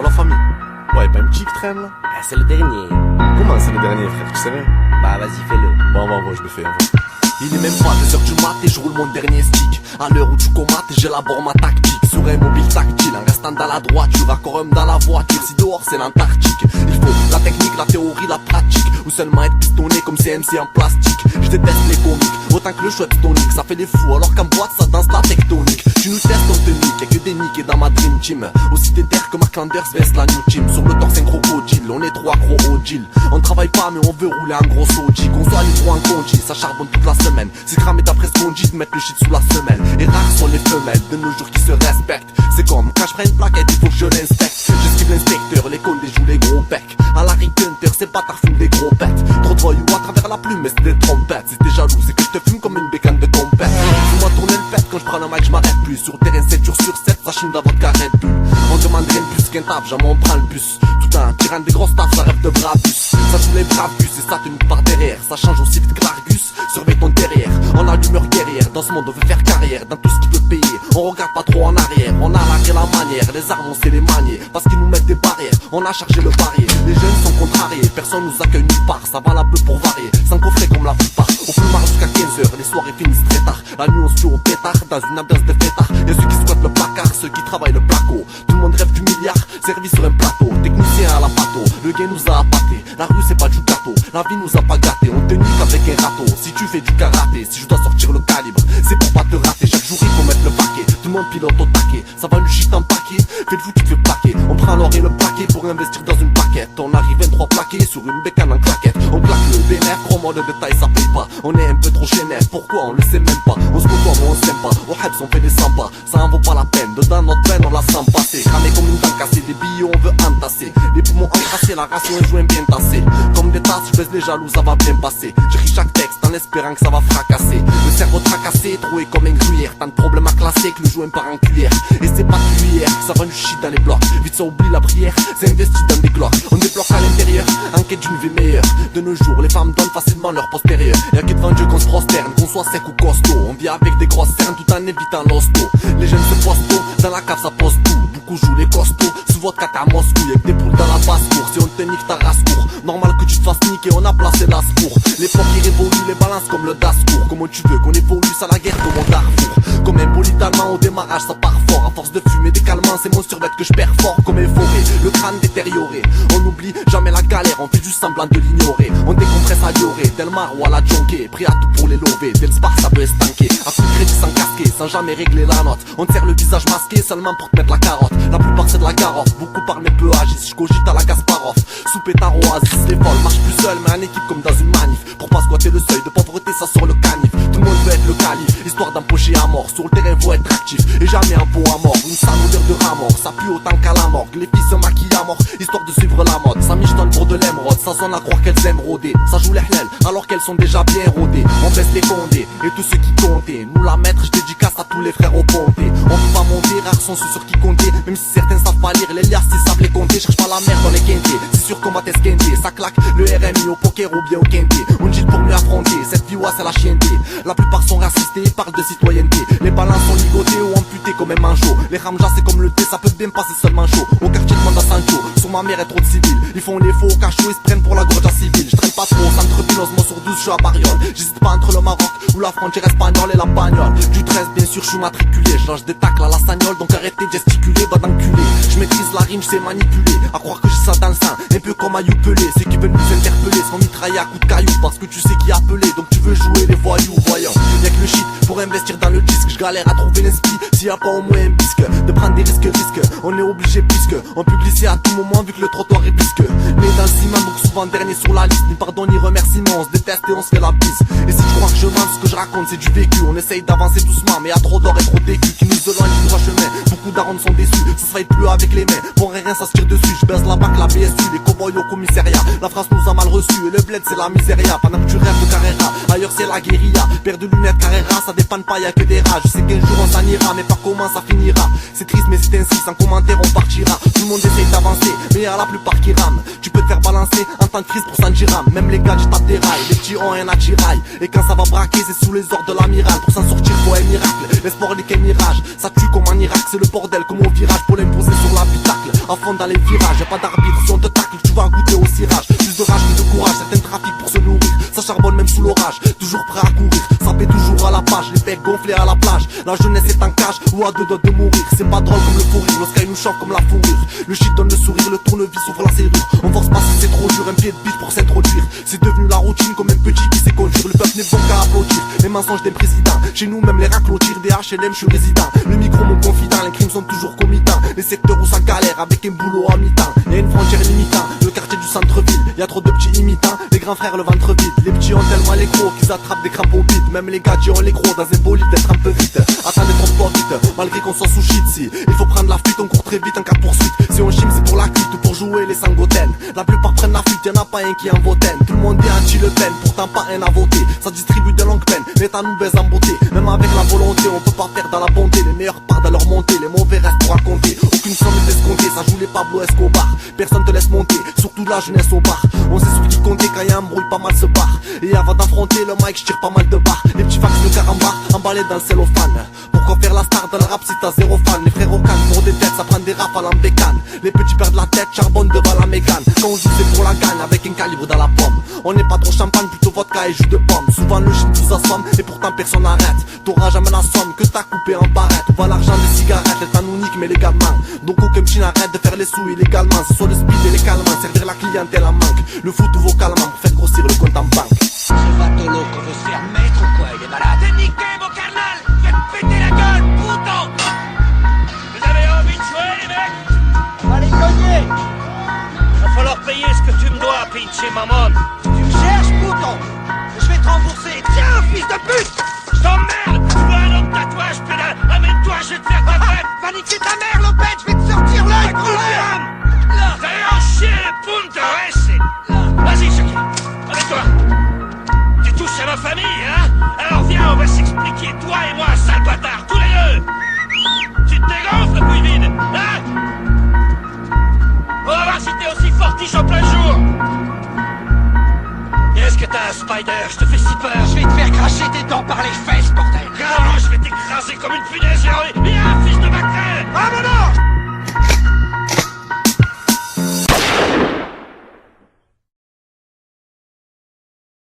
la famille. Ouais, pas une petite qui traîne là? Ah, c'est le dernier. Comment c'est le dernier, frère, tu sais rien? Bah vas-y, fais-le. Bon, je le fais, Il est même pas 2h du mat et je roule mon dernier stick. À l'heure où tu commates, j'élabore ma tactique. Sur un mobile tactile, en restant dans la droiture, accord dans la voiture. Si dehors c'est l'Antarctique, il faut la technique, la théorie, la pratique. Ou seulement être pistonné comme CMC en plastique. Je déteste les comiques, autant que le chouette tonique. Ça fait des fous alors qu'en boîte ça danse la tectonique. Tu nous testes, on te nique, y'a que des niques dans ma dream team. Aussi déter que Mark Landers vs la new team. Sur le torse un crocodile, on est trois crocodiles. On travaille pas mais on veut rouler un gros soji. Qu'on soit les trois en congé, ça charbonne toute la semaine. C'est cramé d'après ce qu'on dit, de mettre le shit sous la semelle. Et rares sont les femelles de nos jours qui se respectent. C'est comme quand je prends une plaquette, il faut que je l'inspecte. J'esquive l'inspecteur, les condés jouent les gros becs. À la Rick Hunter, c'est bâtards fument des gros pètes. Trop de voyous à travers la plume, mais c'est des trompettes. Si t'es jaloux, c'est que je te fume comme une bécane de compète. Fais-moi tourner le pet quand je prends un mic, je m'arrête plus. Sur terrain 7 jours sur 7, ça chine dans votre carré de bulle. On demande rien de plus qu'un taf, jamais on prend le bus. Tout un tyran des grosses tafs, ça rêve de brabus. Ça joue les bravus et ça tenue par derrière. Ça change aussi vite que l'Argus, surveille ton derrière. On a l'humeur guerrière, dans ce monde on veut faire carrière. Dans tout ce qui peut payer, on regarde pas trop en arrière. On a l'arrêt la manière, les armes on sait les manier. Parce qu'ils nous mettent des barrières, on a chargé le barrière. Les jeunes sont contrariés, personne nous accueille nulle part. Ça va la peu pour varier, sans coffret comme la plupart. On fume jusqu'à 15h, les soirées finissent très tard. La nuit on se tue au pétard, dans une ambiance de fêtard. Y'a ceux qui squattent le placard, ceux qui travaillent le placo. Tout le monde rêve du milliard, servi sur un plateau. Technicien à la pato, le gars nous a appâté. La rue c'est pas du gâteau, la vie nous a pas gâté. On te nique avec un râteau, si tu fais du karaté. Si je dois sortir le calibre, c'est pour pas te rater. Chaque jour il faut mettre le paquet, tout le monde pilote au taquet. Ça va le shit en paquet, fais le fou tu te fais plaquer. On prend l'or et le paquet pour investir dans une plaquette. On arrive 23 plaqués sur une bécane en claquette. On claque le bénéf, gros mot de détail ça paye pas. On est un peu trop chénef, pourquoi on le sait même pas. On se côtoie mais on s'aime pas, au Hebs on fait des sympas. Ça en vaut pas la peine, dedans notre peine on la sent passer. Cramé comme une dent cassée, des billets on veut entasser. Les poumons encrassés, la ration est jouée bien tassée. Comme des tasses, je baisse les jaloux, ça va bien passer. J'écris chaque texte en espérant que ça va fracasser. Le cerveau tracassé, troué comme un gruyère. Tant de problèmes à classer que le joint part en cuillère. Et c'est pas cuillère, ça va du shit dans les blocs. Vite ça oublie la prière, c'est investi dans des glocks. On débloque à l'intérieur, en quête d'une vie meilleure. De nos jours, les femmes donnent facilement leur postérieur. Y'a que devant Dieu qu'on se prosterne, qu'on soit sec ou costaud. On vit avec des grosses cernes tout en évitant l'hosto. Les jeunes se posent tôt, dans la cave ça pose tout. Beaucoup jouent les costauds, sous votre cata à Moscou. Y'a que des poules dans la basse-cour, si on te nique ta race-cour. Normal que tu te fasses niquer, on a placé l'ascour. L'époque qui révolue les balances comme le Dascour. Comment tu veux qu'on évolue, ça la guerre comme au Darfour. Comme un bolide allemand au démarrage ça part fort. À force de fumer des calmants, c'est mon survêt que je perds fort. Comme un forêt, le crâne détérioré. On n'oublie jamais la galère, on fait juste semblant de l'ignorer. On décompresse à Lioré, Delmar ou à la Jonquet. Prêt à tout pour les lever, tel spar ça peut estanquer. À coup de crédit sans casquer, sans jamais régler la note. On te serre le visage masqué seulement pour te mettre la carotte. La plupart c'est de la carotte, beaucoup parlent mais peu agissent. Je cogite à la Kasparov, sous pétard oasis. Les vols marchent plus seul mais en équipe comme dans une manif. Pour pas squatter le seuil de pauvreté ça sort le canif. Tout le monde veut être le calife, histoire d'empocher à mort. Sur le terrain faut être actif et jamais un pot à mort. Une sale odeur de rat mort, ça pue autant qu'à la morgue. Les filles se maquillent à mort, histoire de suivre la mode. Ça michetonne pour de l'émeraude, ça sonne à croire qu'elles aiment rôder. Ça joue les hlèles alors qu'elles sont déjà bien rodées. On baisse les condés et tous ceux qui comptaient. Nous la maître, je dédicace à tous les frères au ponté. On peut pas monter, rares sont ceux sur qui compter. Même si certains savent pas lire, les liasses ils savent les compter. Cherche pas la merde dans les quintés, c'est sûr qu'on va t'esquinter. Ça claque, le RMI au poker ou bien au quinté. On gîte pour mieux affronter, cette vie ouais c'est la chienté. La plupart sont racistes et parlent de citoyenneté. Les balances sont ligotées ou amputées comme un manchot. Les ramjas c'est comme le thé, ça peut bien passer seulement chaud. Au quartier de Manda Sancho, sur ma mère est trop de civils. Ils font les faux au cachot, ils se prennent pour la gorge à civile. Je traîne pas trop, centre-ville, moi sur 12 je suis à Bariol. J'hésite pas entre le Maroc ou la frontière espagnole et la bagnole. Du 13 bien sûr je suis matriculé. Je lâche des tacles à la sagnole, donc arrêtez de gesticuler, va d'enculer. Je maîtrise la rime, je sais manipuler. À croire que j'ai ça dans le sein, un peu comme à Youpelé. Ceux qui veulent nous interpeller sont mitraillés à coups de cailloux. Parce que tu sais qui appelé, donc tu veux jouer les voyous. Voyons, y'a que le shit pour investir dans le disque. Je galère à trouver l'esprit, s'il y a pas au moins un bisque. De prendre des risques, on est obligé puisque on peut glisser à tout moment vu que le trottoir est bisque. Mais dans le ciment, donc souvent dernier sur la liste. Ni pardon ni remerciement, on se déteste et on se fait la bise. Et si tu crois que je mens, ce que je raconte c'est du vécu. On essaye d'avancer doucement, mais y'a trop d'or et trop d'écus qui nous éloignent du droit chemin. Beaucoup darons sont déçus, ça se fight plus avec les mains. Pour rien ça se tire dessus, je baisse la BAC, la BSU, les cowboys au commissariat. La France nous a mal reçus et le bled c'est la miséria. Pendant que tu rêves de Carrera, ailleurs c'est la guérilla. Paire de lunettes Carrera, ça dépanne pas, y'a que des rages. Je sais qu'un jour on s'en ira, mais pas comment ça finira. C'est triste mais c'est ainsi, sans commentaire on partira. Tout le monde essaye d'avancer, mais y'a la plupart qui rament. Tu peux te faire balancer en temps de crise pour 100 dirhams. Même les gars du tapent des rails, les petits ont un attirail. Et quand ça va braquer c'est sous les ordres de l'amiral. Pour s'en sortir faut un miracle, l'espoir n'est qu'un mirage. Ça tue comme en Irak, c'est le bordel comme au virage. Pour l'imposer sur l'habitacle, à fond dans les virages. Y'a pas d'arbitre, si on te tacle, tu vas goûter au cirage. Plus de rage que de courage, certains trafics pour se nourrir. Ça charbonne même sous l'orage, toujours prêt à courir. Ça fait toujours à la page, les becs gonflés à la plage. La jeunesse est en cage ou à deux doigts de mourir. C'est pas drôle comme le fou rire, le sky nous chauffe comme la fourrure. Le shit donne le sourire, le tournevis ouvre la serrure. On force pas si c'est trop dur, un pied de biche pour s'introduire. C'est devenu la routine comme un petit qui sait conduire. Le peuple n'est bon qu'à applaudir, les mensonges des présidents. Chez nous même les raclos tirent des HLM, je suis résident. Le micro mon confident, les crimes sont toujours committants. Les secteurs où ça galère avec un boulot à mi-temps. Y'a une frontière limitant, le quartier du centre-ville. Y'a trop de petits imitants, les grands frères le ventre vide. Les petits ont tellement les crocs qu'ils attrapent des crampes au bide. Même les gadgets ont les crocs dans un bolide d'être un peu vite. Attendez trop pas vite, malgré qu'on soit sous shit si. Il faut prendre la fuite, on court très vite en cas de poursuite. Si on chime c'est pour la cuite, pour jouer les sangotaines. La plupart prennent la fuite, y'en a pas un qui en votaine. Tout le monde est anti-Le Pen, pourtant pas un à voter. Ça distribue de longues peines, l'État nous baise en beauté. Même avec la volonté, on peut pas faire dans la bonté. Les meilleurs partent à leur montée, les mauvais restent pour raconter. Aucune somme n'est escomptée, ça joue les Pablo Escobar. Personne te laisse monter, surtout la jeunesse au bar. On sait sur qui compter quand y'a un brouille, pas mal se barre. Et avant d'affronter le mic, j'tire pas mal de barres. Les petits fax de carambar, emballés dans le cellophane. Pourquoi faire la star dans le rap si t'as zéro fan? Les frères au canne pour des têtes, ça prend des rafales en bécane. Les petits perdent la tête, charbonne devant la mégane. Quand on joue c'est pour la gagne, avec un calibre dans la pomme. On n'est pas trop champagne, plutôt vodka et jus de pomme. Souvent le shit nous assomme, et pourtant personne n'arrête. T'auras jamais la somme que t'as coupé en barrette. Où va l'argent des cigarettes, l'État nous nique mais légalement. Donc aucun petit n'arrête de faire les sous illégalement. Ce sont le speed et les calmants, servir la clientèle en manque. Le foot ou vocalement pour faire grossir le compte en banque. Ce vatolo qu'on veut se faire mettre ou quoi? Il est malade. T'es niqué mon carnal. Faites péter la gueule, putain. Vous avez envie de jouer les mecs? On va les cogner. Va falloir payer ce que tu me dois, pinche maman. Tu me cherches, putain? Je vais te rembourser. Tiens, fils de pute. Je t'emmerde. Tu vois un autre tatouage, pédale. Amène-toi, je vais te faire ta fête. Va niquer ta mère, Lopette. Je vais te sortir l'œil, gros. T'allais en chier, punta, ouais, c'est... Vas-y, Chucky, avec toi. Tu touches à ma famille, hein? Alors viens, on va s'expliquer, toi et moi, sale bâtard, tous les deux. Tu te dégonfles, le couille vide, hein? On va voir si t'es aussi fortiche en plein jour. Est-ce que t'as un spider? Je te fais si peur. Je vais te faire cracher tes dents par les fesses, bordel. Comment je vais t'écraser comme une punaise. Viens, fils de ma crème. Ah,